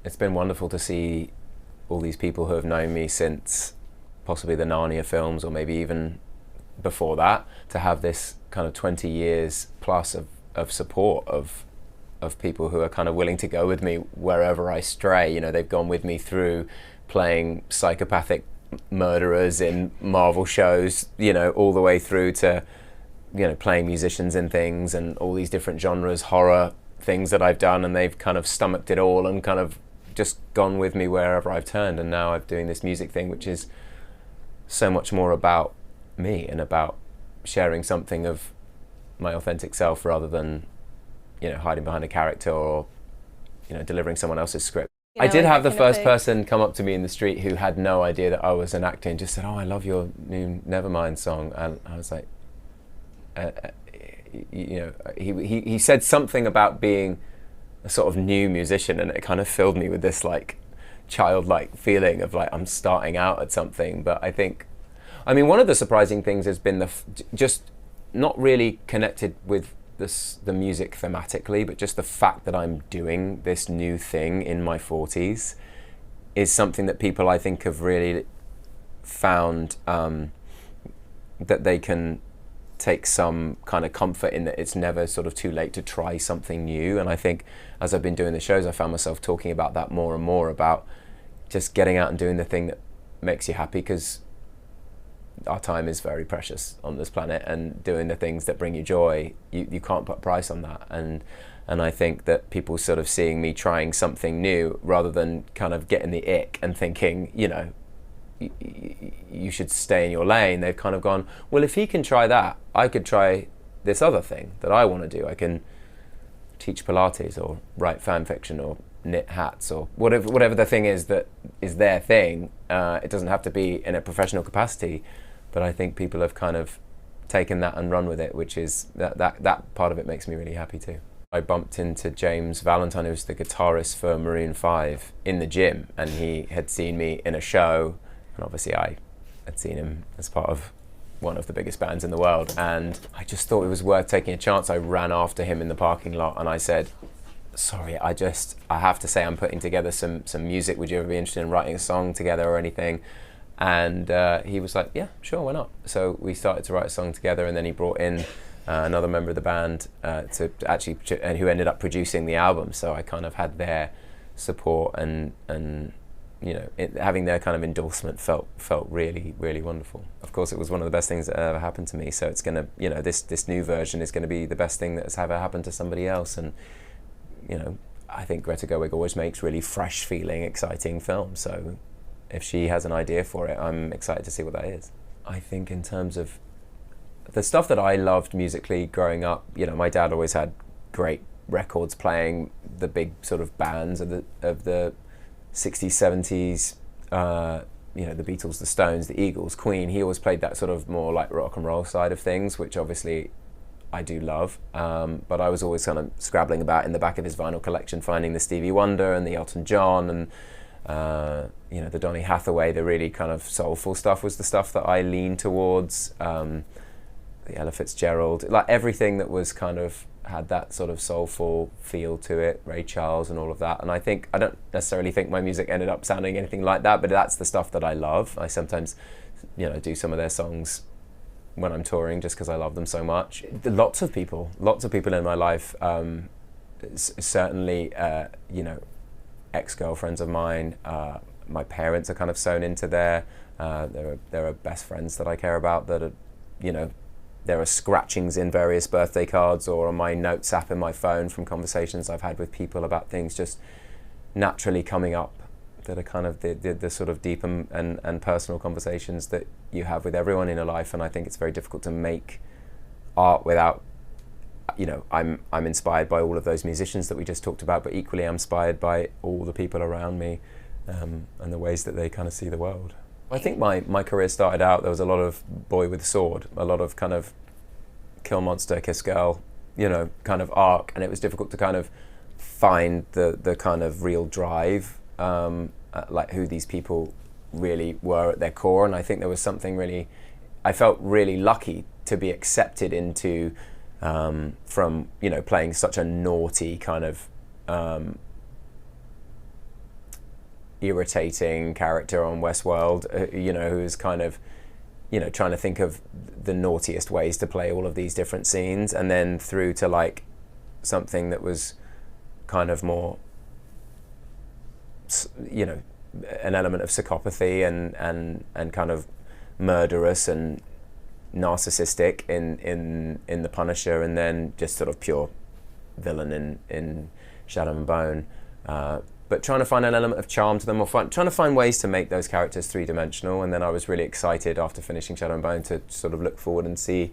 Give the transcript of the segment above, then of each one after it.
It's been wonderful to see all these people who have known me since possibly the Narnia films, or maybe even before that, to have this kind of 20 years plus of support of people who are kind of willing to go with me wherever I stray. You know, they've gone with me through playing psychopathic murderers in Marvel shows, you know, all the way through to, you know, playing musicians in things and all these different genres, horror things that I've done, and they've kind of stomached it all and kind of just gone with me wherever I've turned. And now I'm doing this music thing, which is so much more about me and about sharing something of my authentic self rather than, you know, hiding behind a character or, you know, delivering someone else's script. You know, I did like have the that kind of first thing. person come up to me in the street who had no idea that I was an actor and just said, "Oh, I love your new Nevermind song," and I was like, you know, he said something about being a sort of new musician, and it kind of filled me with this like childlike feeling of like I'm starting out at something. But I think, I mean, one of the surprising things has been just not really connected with the music thematically, but just the fact that I'm doing this new thing in my 40s is something that people, I think, have really found that they can take some kind of comfort in, that it's never sort of too late to try something new. And I think as I've been doing the shows, I found myself talking about that more and more, about just getting out and doing the thing that makes you happy, because our time is very precious on this planet, and doing the things that bring you joy, you can't put a price on that. And I think that people sort of seeing me trying something new rather than kind of getting the ick and thinking, you know, you should stay in your lane, they've kind of gone, well, if he can try that, I could try this other thing that I want to do. I can teach Pilates or write fan fiction or knit hats or whatever the thing is that is their thing. It doesn't have to be in a professional capacity, but I think people have kind of taken that and run with it, which is that part of it makes me really happy too. I bumped into James Valentine, who's the guitarist for Maroon 5, in the gym, and he had seen me in a show, and obviously I had seen him as part of one of the biggest bands in the world, and I just thought it was worth taking a chance. I ran after him in the parking lot and I said, "Sorry, I have to say I'm putting together some music. Would you ever be interested in writing a song together or anything?" And he was like, "Yeah, sure, why not?" So we started to write a song together, and then he brought in another member of the band and who ended up producing the album. So I kind of had their support, and you know, having their kind of endorsement felt really, really wonderful. Of course, it was one of the best things that ever happened to me. So it's gonna, you know, this new version is going to be the best thing that's ever happened to somebody else. And you know, I think Greta Gerwig always makes really fresh feeling, exciting films. So if she has an idea for it, I'm excited to see what that is. I think in terms of the stuff that I loved musically growing up, you know, my dad always had great records playing, the big sort of bands of the 60s, 70s, you know, the Beatles, the Stones, the Eagles, Queen. He always played that sort of more like rock and roll side of things, which obviously I do love, but I was always kind of scrabbling about in the back of his vinyl collection, finding the Stevie Wonder and the Elton John and you know, the Donny Hathaway, the really kind of soulful stuff was the stuff that I leaned towards. The Ella Fitzgerald, like everything that was kind of had that sort of soulful feel to it, Ray Charles and all of that. And I don't necessarily think my music ended up sounding anything like that, but that's the stuff that I love. I sometimes, you know, do some of their songs when I'm touring just because I love them so much. Lots of people in my life, certainly, you know, ex-girlfriends of mine, my parents are kind of sewn into there. There are best friends that I care about that are, you know, there are scratchings in various birthday cards or on my notes app in my phone from conversations I've had with people about things just naturally coming up that are kind of the sort of deep and personal conversations that you have with everyone in your life. And I think it's very difficult to make art without, you know, I'm inspired by all of those musicians that we just talked about, but equally I'm inspired by all the people around me and the ways that they kind of see the world. I think my career started out, there was a lot of boy with sword, a lot of kind of kill monster, kiss girl, you know, kind of arc, and it was difficult to kind of find the kind of real drive, like who these people really were at their core. And I think there was something really, I felt really lucky to be accepted into from, you know, playing such a naughty kind of irritating character on Westworld, who's kind of, trying to think of the naughtiest ways to play all of these different scenes, and then through to like something that was kind of more, an element of psychopathy and kind of murderous and narcissistic in the Punisher, and then just sort of pure villain in Shadow and Bone. But trying to find an element of charm to them, or trying to find ways to make those characters three-dimensional. And then I was really excited after finishing Shadow and Bone to sort of look forward and see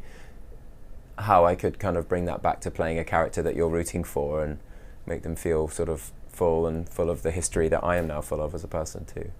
how I could kind of bring that back to playing a character that you're rooting for and make them feel sort of full of the history that I am now full of as a person too.